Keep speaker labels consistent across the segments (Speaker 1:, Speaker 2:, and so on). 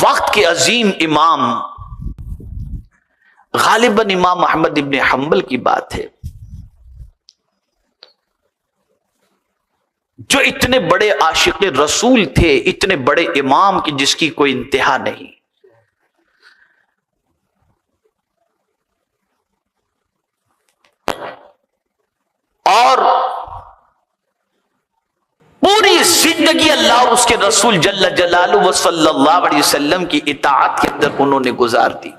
Speaker 1: وقت کے عظیم امام غالباً امام احمد ابن حنبل کی بات ہے، جو اتنے بڑے عاشق رسول تھے، اتنے بڑے امام کی جس کی کوئی انتہا نہیں. اور پوری زندگی اللہ اور اس کے رسول جل جلالہ و صلی اللہ علیہ وسلم کی اطاعت کے اندر انہوں نے گزار دی.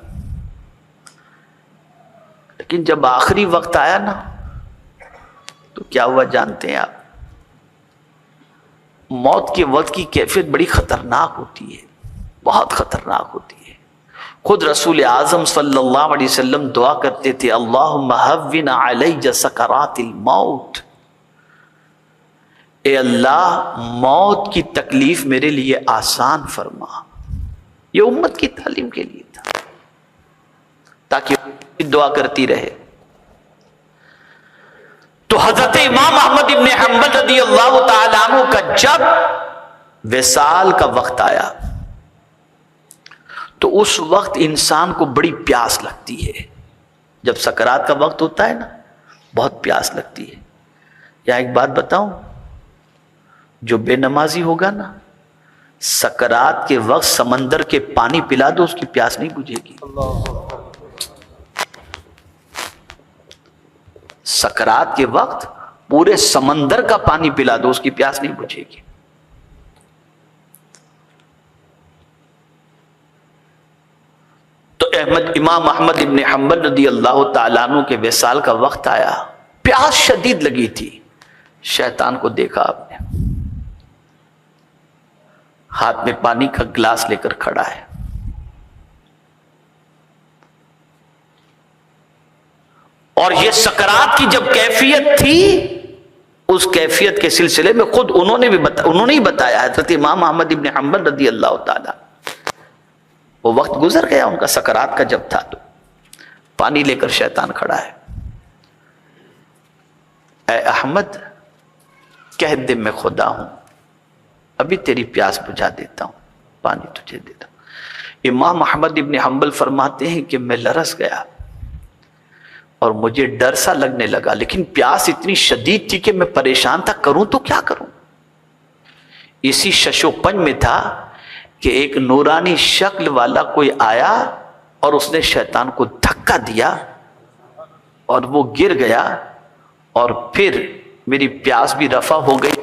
Speaker 1: لیکن جب آخری وقت آیا نا تو کیا ہوا جانتے ہیں آپ؟ موت کے وقت کی کیفیت بڑی خطرناک ہوتی ہے، بہت خطرناک ہوتی ہے. خود رسول اعظم صلی اللہ علیہ وسلم دعا کرتے تھے، اللہم ہون علی سکرات الموت، اے اللہ موت کی تکلیف میرے لیے آسان فرما. یہ امت کی تعلیم کے لیے تھا تاکہ دعا کرتی رہے. تو حضرت امام احمد ابن حنبل رضی اللہ تعالیٰ عنہ کا جب وصال کا وقت آیا تو اس وقت انسان کو بڑی پیاس لگتی ہے. جب سکرات کا وقت ہوتا ہے نا بہت پیاس لگتی ہے. یا ایک بات بتاؤں، جو بے نمازی ہوگا نا سکرات کے وقت سمندر کے پانی پلا دو اس کی پیاس نہیں بجھے گی. سکرات کے وقت پورے سمندر کا پانی پلا دو اس کی پیاس نہیں بجھے گی. تو امام احمد ابن حنبل رضی اللہ تعالیٰ عنہ کے وصال کا وقت آیا، پیاس شدید لگی تھی. شیطان کو دیکھا آپ نے، ہاتھ میں پانی کا گلاس لے کر کھڑا ہے. اور یہ سکرات کی جب کیفیت تھی اس کیفیت کے سلسلے میں خود انہوں نے ہی بتایا، حضرت امام احمد ابن حنبل رضی اللہ تعالیٰ، وہ وقت گزر گیا ان کا سکرات کا جب تھا تو پانی لے کر شیطان کھڑا ہے. اے احمد کہہ دے میں خدا ہوں، ابھی تیری پیاس بجھا دیتا ہوں، پانی تجھے دیتا ہوں. امام احمد ابن حنبل فرماتے ہیں کہ میں لرز گیا اور مجھے ڈر سا لگنے لگا، لیکن پیاس اتنی شدید تھی کہ میں پریشان تھا، کروں تو کیا کروں. اسی شش و پنج میں تھا کہ ایک نورانی شکل والا کوئی آیا اور اس نے شیطان کو دھکا دیا اور وہ گر گیا، اور پھر میری پیاس بھی رفع ہو گئی،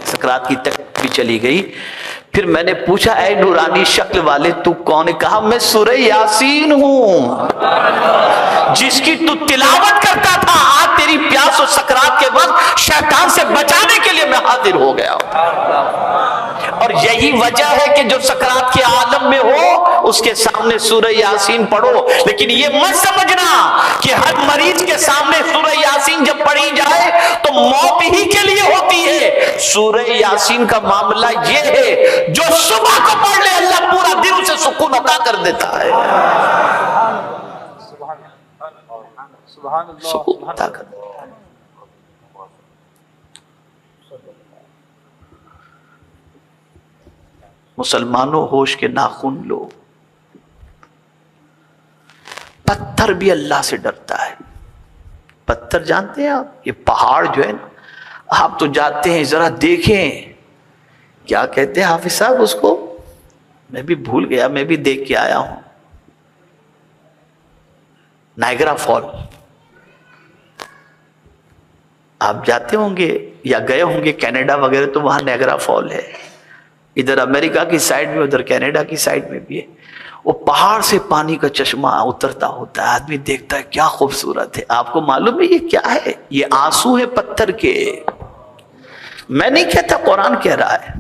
Speaker 1: سکرات کی تک بھی چلی گئی. پھر میں نے پوچھا اے نورانی شکل والے تو کون؟ کہا میں سورہ یاسین ہوں جس کی تو تلاوت کرتا تھا. آج تیری پیاس و سکرات کے وقت شیطان سے بچانے کے لیے میں حاضر ہو گیا ہوں. اور یہی وجہ ہے کہ جو سکرات کے عالم میں ہو اس کے سامنے سورہ یاسین پڑھو. لیکن یہ مت سمجھنا کہ ہر مریض کے سامنے سورہ یاسین جب پڑھی جائے تو موت ہی کے لیے ہوتی ہے. سورہ یاسین کا معاملہ یہ ہے جو صبح کو پڑھ لے اللہ پورا دن اسے سکون عطا کر دیتا ہے. سکون عطا کر دیتا ہے. مسلمانوں ہوش کے ناخن لو. پتھر بھی اللہ سے ڈرتا ہے. پتھر جانتے ہیں آپ، یہ پہاڑ جو ہے نا، آپ تو جاتے ہیں ذرا دیکھیں کیا کہتے ہیں حافظ صاحب اس کو، میں بھی بھول گیا، میں بھی دیکھ کے آیا ہوں، نائگرا فال. آپ جاتے ہوں گے یا گئے ہوں گے کینیڈا وغیرہ تو وہاں نائگرا فال ہے. ادھر امریکہ کی سائڈ میں، ادھر کینیڈا کی سائڈ میں بھی ہے. وہ پہاڑ سے پانی کا چشمہ اترتا ہوتا ہے، آدمی دیکھتا ہے کیا خوبصورت ہے. آپ کو معلوم ہے یہ کیا ہے؟ یہ آنسو ہے پتھر کے. میں نہیں کہتا، قرآن کہہ رہا ہے.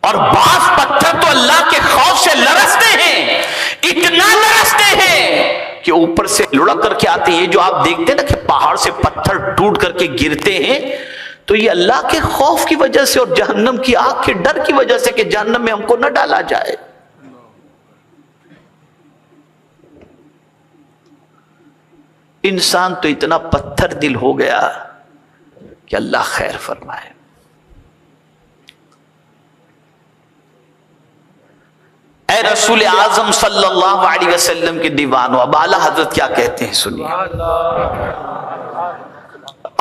Speaker 1: اور بعض پتھر تو اللہ کے خوف سے لرزتے ہیں، اتنا لرزتے ہیں کہ اوپر سے لڑک کر کے آتے ہیں. یہ جو آپ دیکھتے ہیں نا کہ پہاڑ سے پتھر ٹوٹ کر کے گرتے ہیں تو یہ اللہ کے خوف کی وجہ سے اور جہنم کی آگ کے ڈر کی وجہ سے کہ جہنم میں ہم کو نہ ڈالا جائے. انسان تو اتنا پتھر دل ہو گیا کہ اللہ خیر فرمائے. اے رسول اعظم صلی اللہ علیہ وسلم کے دیوانوں، اب اعلیٰ حضرت کیا کہتے ہیں سنیے۔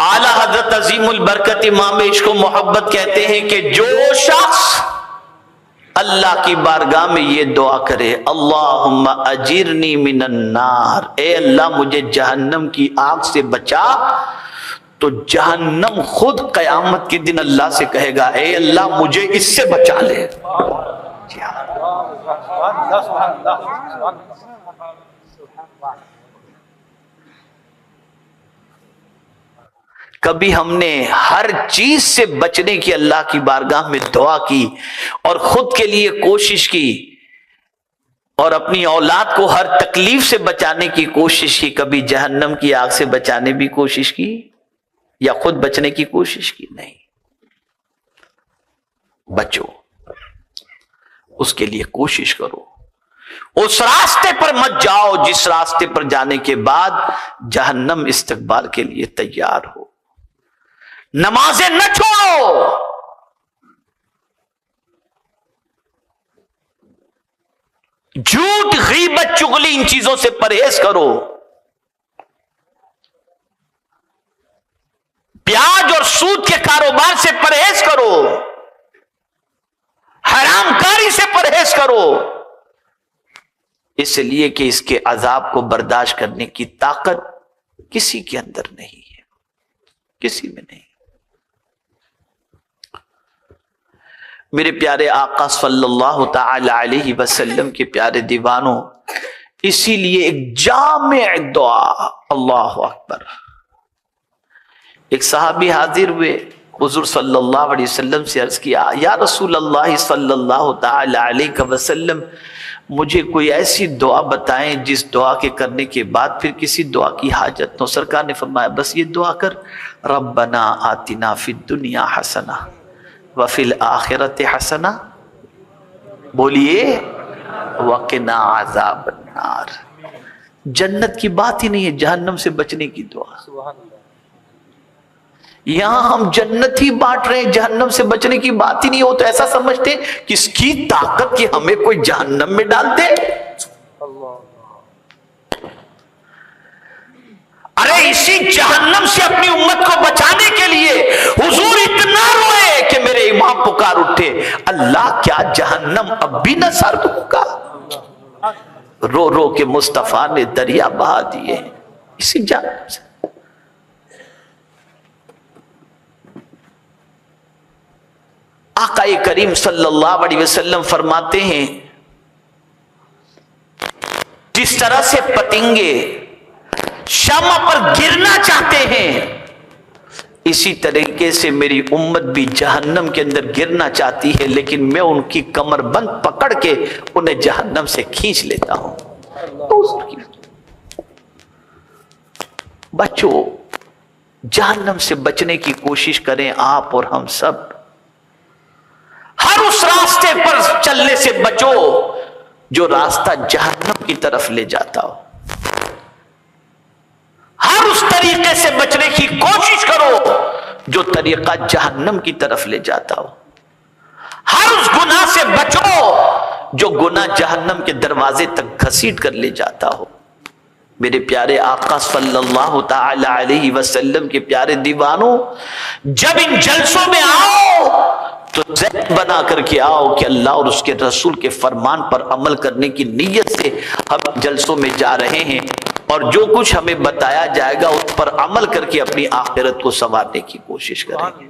Speaker 1: اعلیٰ حضرت عظیم البرکت امام عشق و محبت کہتے ہیں کہ جو شخص اللہ کی بارگاہ میں یہ دعا کرے، اللہم اجرنی من النار، اے اللہ مجھے جہنم کی آگ سے بچا، تو جہنم خود قیامت کے دن اللہ سے کہے گا اے اللہ مجھے اس سے بچا لے۔ کبھی ہم نے ہر چیز سے بچنے کی اللہ کی بارگاہ میں دعا کی اور خود کے لیے کوشش کی اور اپنی اولاد کو ہر تکلیف سے بچانے کی کوشش کی، کبھی جہنم کی آگ سے بچانے بھی کوشش کی یا خود بچنے کی کوشش کی؟ نہیں۔ بچو، اس کے لیے کوشش کرو، اس راستے پر مت جاؤ جس راستے پر جانے کے بعد جہنم استقبال کے لیے تیار ہو۔ نمازیں نہ چھوڑو، جھوٹ غیبت چغلی ان چیزوں سے پرہیز کرو، پیاز اور سود کے کاروبار سے پرہیز کرو، حرام کاری سے پرہیز کرو، اس لیے کہ اس کے عذاب کو برداشت کرنے کی طاقت کسی کے اندر نہیں ہے، کسی میں نہیں۔ میرے پیارے آقا صلی اللہ تعالی علیہ وسلم کے پیارے دیوانوں، اسی لیے ایک جامع دعا، اللہ اکبر۔ ایک صحابی حاضر ہوئے، حضور صلی اللہ علیہ وسلم سے عرض کیا یا رسول اللہ صلی اللہ تعالی علیہ وسلم، مجھے کوئی ایسی دعا بتائیں جس دعا کے کرنے کے بعد پھر کسی دعا کی حاجت نہ ہو۔ سرکار نے فرمایا بس یہ دعا کر، ربنا آتنا فی الدنیا حسنہ وفی الآخرۃ حسنہ، بولیے وقنا عذاب النار۔ جنت کی بات ہی نہیں ہے، جہنم سے بچنے کی دعا۔ یہاں ہم جنت ہی بانٹ رہے ہیں، جہنم سے بچنے کی بات ہی نہیں ہو، تو ایسا سمجھتے کس کی طاقت کہ ہمیں کوئی جہنم میں ڈال دے؟ ارے اسی جہنم سے اپنی امت کو بچانے کے لیے حضور اتنا روئے کہ میرے امام پکار اٹھے، اللہ کیا جہنم اب بھی نہ سرد ہوگا؟ رو رو کے مصطفیٰ نے دریا بہا دیے اسی جہنم سے۔ آقا کریم صلی اللہ علیہ وسلم فرماتے ہیں جس طرح سے پتنگے شمع پر گرنا چاہتے ہیں، اسی طریقے سے میری امت بھی جہنم کے اندر گرنا چاہتی ہے، لیکن میں ان کی کمر بند پکڑ کے انہیں جہنم سے کھینچ لیتا ہوں۔ بچو، جہنم سے بچنے کی کوشش کریں آپ اور ہم سب۔ ہر اس راستے پر چلنے سے بچو جو راستہ جہنم کی طرف لے جاتا ہو، ہر اس طریقے سے بچنے کی کوشش کرو جو طریقہ جہنم کی طرف لے جاتا ہو، ہر اس گناہ سے بچو جو گناہ جہنم کے دروازے تک گھسیٹ کر لے جاتا ہو۔ میرے پیارے آقا صلی اللہ تعالی علیہ وسلم کے پیارے دیوانوں، جب ان جلسوں میں آؤ تو ذہن بنا کر کے آؤ کہ اللہ اور اس کے رسول کے فرمان پر عمل کرنے کی نیت سے ہم جلسوں میں جا رہے ہیں، اور جو کچھ ہمیں بتایا جائے گا اس پر عمل کر کے اپنی آخرت کو سنوارنے کی کوشش کریں گے۔